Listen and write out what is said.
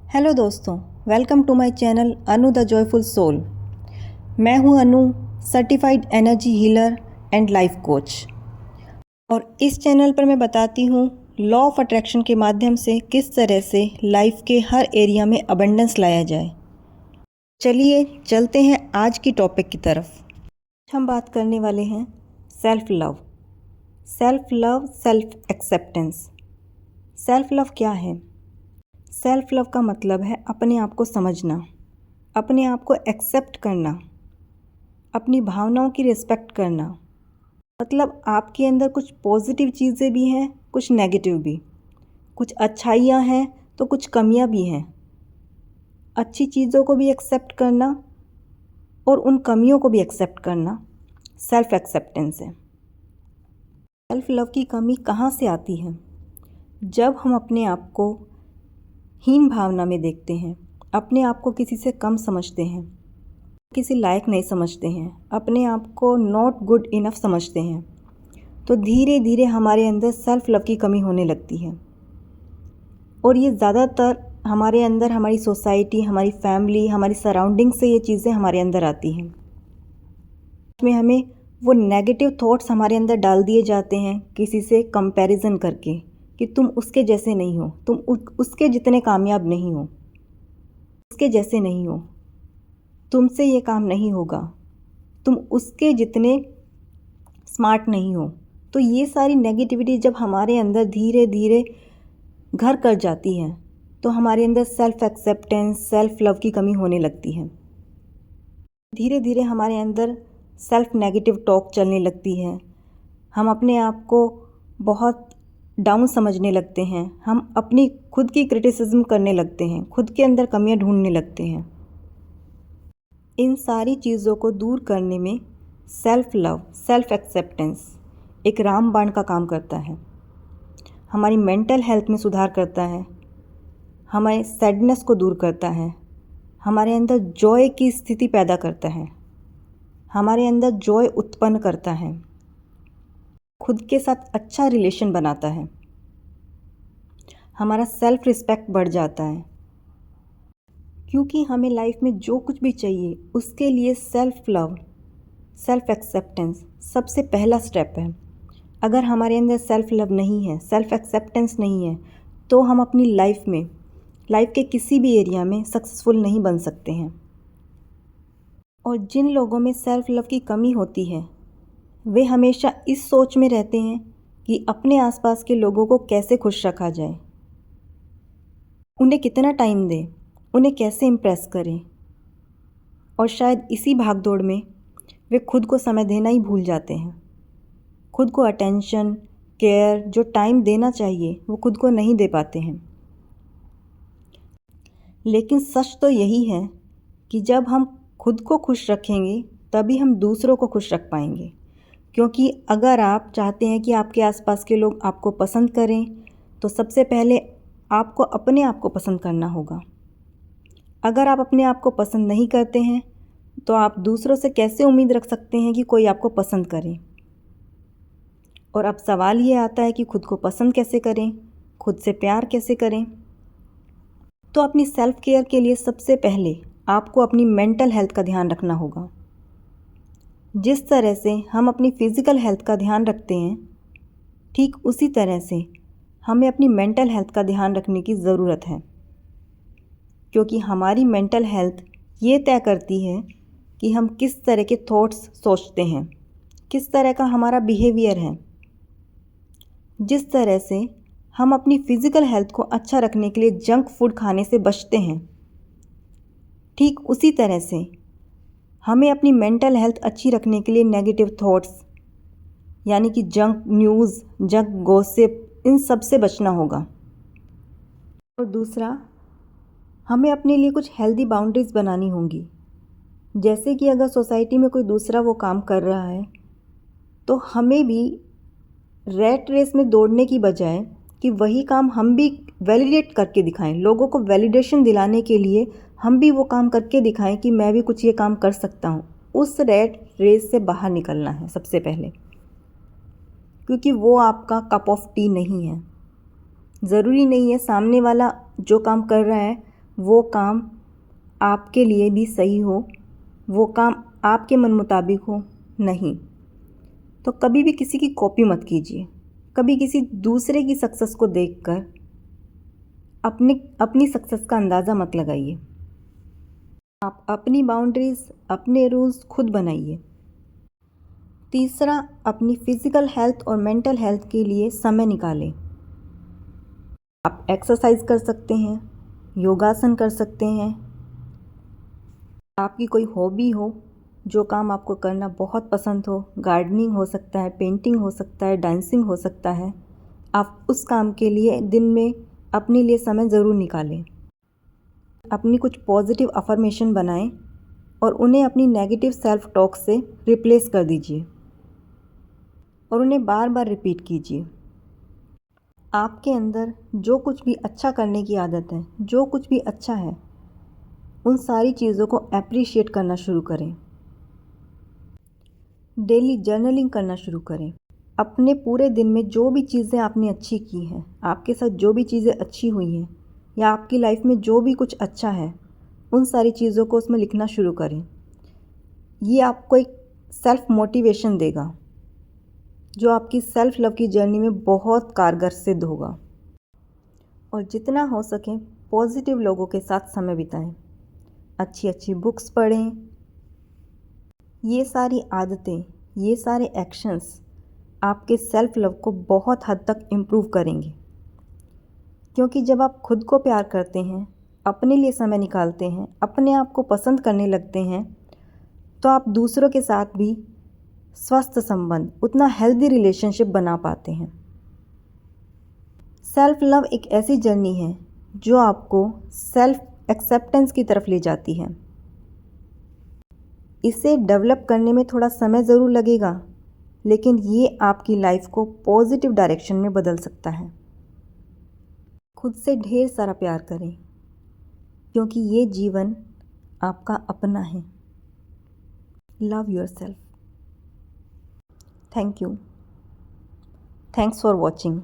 Hello दोस्तों, welcome to my channel Anu the joyful soul. मैं हूं Anu, certified energy healer and life coach. और इस चैनल पर मैं बताती हूं लॉ ऑफ अट्रैक्शन के माध्यम से किस तरह से लाइफ के हर एरिया में अबंडेंस लाया जाए। चलिए चलते हैं आज की टॉपिक की तरफ। हम बात करने वाले हैं self love, self acceptance. Self love क्या है? सेल्फ लव का मतलब है अपने आप को समझना, अपने आप को एक्सेप्ट करना, अपनी भावनाओं की रिस्पेक्ट करना। मतलब आपके अंदर कुछ पॉजिटिव चीज़ें भी हैं, कुछ नेगेटिव भी, कुछ अच्छाइयाँ हैं तो कुछ कमियाँ भी हैं। अच्छी चीज़ों को भी एक्सेप्ट करना और उन कमियों को भी एक्सेप्ट करना सेल्फ एक्सेप्टेंस है। सेल्फ लव की कमी कहाँ से आती है? जब हम अपने आप को हीन भावना में देखते हैं, अपने आप को किसी से कम समझते हैं, किसी लायक नहीं समझते हैं, अपने आप को नॉट गुड इनफ समझते हैं, तो धीरे धीरे हमारे अंदर सेल्फ लव की कमी होने लगती है। और ये ज़्यादातर हमारे अंदर हमारी सोसाइटी, हमारी फैमिली, हमारी सराउंडिंग से ये चीज़ें हमारे अंदर आती हैं। इसमें हमें वो नेगेटिव थॉट्स हमारे अंदर डाल दिए जाते हैं किसी से कंपैरिजन करके कि तुम उसके जैसे नहीं हो, तुम उसके जितने कामयाब नहीं हो, उसके जैसे नहीं हो, तुमसे ये काम नहीं होगा, तुम उसके जितने स्मार्ट नहीं हो। तो ये सारी नेगेटिविटी जब हमारे अंदर धीरे धीरे घर कर जाती है तो हमारे अंदर सेल्फ एक्सेप्टेंस, सेल्फ लव की कमी होने लगती है। धीरे धीरे हमारे अंदर सेल्फ नेगेटिव टॉक चलने लगती है। हम अपने आप को बहुत डाउन समझने लगते हैं, हम अपनी खुद की क्रिटिसिज्म करने लगते हैं, खुद के अंदर कमियां ढूंढने लगते हैं। इन सारी चीज़ों को दूर करने में सेल्फ लव, सेल्फ एक्सेप्टेंस एक रामबाण का काम करता है। हमारी मेंटल हेल्थ में सुधार करता है, हमारे सैडनेस को दूर करता है, हमारे अंदर जॉय की स्थिति पैदा करता है, हमारे अंदर जॉय उत्पन्न करता है, खुद के साथ अच्छा रिलेशन बनाता है, हमारा सेल्फ रिस्पेक्ट बढ़ जाता है। क्योंकि हमें लाइफ में जो कुछ भी चाहिए उसके लिए सेल्फ लव, सेल्फ एक्सेप्टेंस सबसे पहला स्टेप है। अगर हमारे अंदर सेल्फ लव नहीं है, सेल्फ एक्सेप्टेंस नहीं है, तो हम अपनी लाइफ के किसी भी एरिया में सक्सेसफुल नहीं बन सकते हैं। और जिन लोगों में सेल्फ लव की कमी होती है वे हमेशा इस सोच में रहते हैं कि अपने आसपास के लोगों को कैसे खुश रखा जाए, उन्हें कितना टाइम दें, उन्हें कैसे इम्प्रेस करें। और शायद इसी भागदौड़ में वे खुद को समय देना ही भूल जाते हैं। खुद को अटेंशन, केयर, जो टाइम देना चाहिए वो खुद को नहीं दे पाते हैं। लेकिन सच तो यही है कि जब हम खुद को खुश रखेंगे तभी हम दूसरों को खुश रख पाएंगे। क्योंकि अगर आप चाहते हैं कि आपके आसपास के लोग आपको पसंद करें तो सबसे पहले आपको अपने आप को पसंद करना होगा। अगर आप अपने आप को पसंद नहीं करते हैं तो आप दूसरों से कैसे उम्मीद रख सकते हैं कि कोई आपको पसंद करे। और अब सवाल ये आता है कि खुद को पसंद कैसे करें, खुद से प्यार कैसे करें। तो अपनी सेल्फ केयर के लिए सबसे पहले आपको अपनी मेंटल हेल्थ का ध्यान रखना होगा। जिस तरह से हम अपनी फिज़िकल हेल्थ का ध्यान रखते हैं, ठीक उसी तरह से हमें अपनी मेंटल हेल्थ का ध्यान रखने की ज़रूरत है। क्योंकि हमारी मेंटल हेल्थ ये तय करती है कि हम किस तरह के थॉट्स सोचते हैं, किस तरह का हमारा बिहेवियर है। जिस तरह से हम अपनी फ़िज़िकल हेल्थ को अच्छा रखने के लिए जंक फूड खाने से बचते हैं, ठीक उसी तरह से हमें अपनी मेंटल हेल्थ अच्छी रखने के लिए नेगेटिव थॉट्स यानी कि जंक न्यूज़, जंक गॉसिप, इन सब से बचना होगा। और दूसरा, हमें अपने लिए कुछ हेल्दी बाउंड्रीज़ बनानी होंगी। जैसे कि अगर सोसाइटी में कोई दूसरा वो काम कर रहा है तो हमें भी रैट रेस में दौड़ने की बजाय कि वही काम हम भी वैलिडेट करके दिखाएं, लोगों को वैलिडेशन दिलाने के लिए हम भी वो काम करके दिखाएं कि मैं भी कुछ ये काम कर सकता हूँ। उस रैट रेस से बाहर निकलना है सबसे पहले, क्योंकि वो आपका कप ऑफ टी नहीं है। ज़रूरी नहीं है सामने वाला जो काम कर रहा है वो काम आपके लिए भी सही हो, वो काम आपके मन मुताबिक हो, नहीं। तो कभी भी किसी की कॉपी मत कीजिए, कभी किसी दूसरे की सक्सेस को देखकर अपनी सक्सेस का अंदाज़ा मत लगाइए। आप अपनी बाउंड्रीज़, अपने रूल्स खुद बनाइए। तीसरा, अपनी फिज़िकल हेल्थ और मेंटल हेल्थ के लिए समय निकालें। आप एक्सरसाइज कर सकते हैं, योगासन कर सकते हैं। आपकी कोई हॉबी हो, जो काम आपको करना बहुत पसंद हो, गार्डनिंग हो सकता है, पेंटिंग हो सकता है, डांसिंग हो सकता है, आप उस काम के लिए दिन में अपने लिए समय ज़रूर निकालें। अपनी कुछ पॉजिटिव अफर्मेशन बनाएं और उन्हें अपनी नेगेटिव सेल्फ टॉक से रिप्लेस कर दीजिए और उन्हें बार बार रिपीट कीजिए। आपके अंदर जो कुछ भी अच्छा करने की आदत है, जो कुछ भी अच्छा है, उन सारी चीज़ों को एप्रिशिएट करना शुरू करें। डेली जर्नलिंग करना शुरू करें। अपने पूरे दिन में जो भी चीज़ें आपने अच्छी की हैं, आपके साथ जो भी चीज़ें अच्छी हुई हैं या आपकी लाइफ में जो भी कुछ अच्छा है, उन सारी चीज़ों को उसमें लिखना शुरू करें। ये आपको एक सेल्फ मोटिवेशन देगा, जो आपकी सेल्फ लव की जर्नी में बहुत कारगर सिद्ध होगा। और जितना हो सके पॉजिटिव लोगों के साथ समय बिताएं, अच्छी अच्छी बुक्स पढ़ें। ये सारी आदतें, ये सारे एक्शंस आपके सेल्फ लव को बहुत हद तक इम्प्रूव करेंगे, क्योंकि जब आप खुद को प्यार करते हैं, अपने लिए समय निकालते हैं, अपने आप को पसंद करने लगते हैं, तो आप दूसरों के साथ भी स्वस्थ संबंध, उतना हेल्दी रिलेशनशिप बना पाते हैं। सेल्फ लव एक ऐसी जर्नी है जो आपको सेल्फ एक्सेप्टेंस की तरफ ले जाती है। इसे डेवलप करने में थोड़ा समय ज़रूर लगेगा, लेकिन ये आपकी लाइफ को पॉजिटिव डायरेक्शन में बदल सकता है। खुद से ढेर सारा प्यार करें, क्योंकि ये जीवन आपका अपना है। Love yourself. Thank you. Thanks for watching.